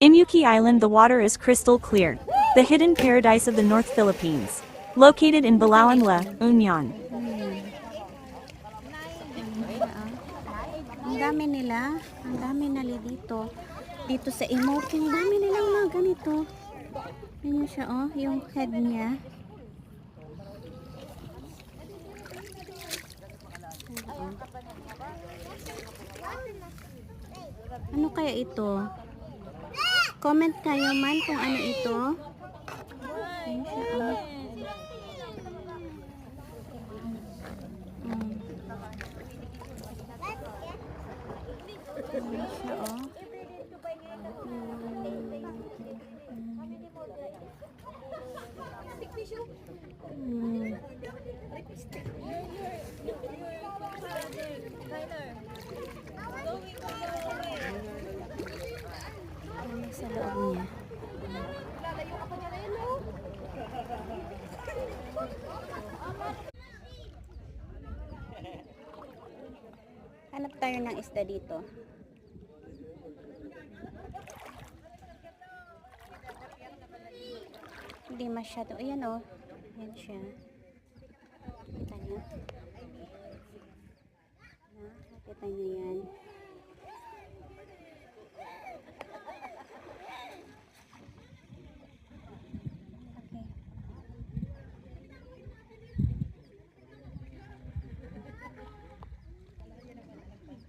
In Yuki Island, the water is crystal clear, the hidden paradise of the North Philippines. Located in Balawan La Union. Ang dami nila. Ang dami nila dito. Dito sa emote, ang dami nilang mga ganito. Yan siya, oh. Yung head niya. Ano kaya ito? Comment kayo man kung ano ito. Yan siya, oh. Yan siya, oh. Ano sa loob niya? Hanap tayo ng isda dito. Hindi masyado. Ayan, oh. Ayan siya. Kita niyo? Nakita niyo yan.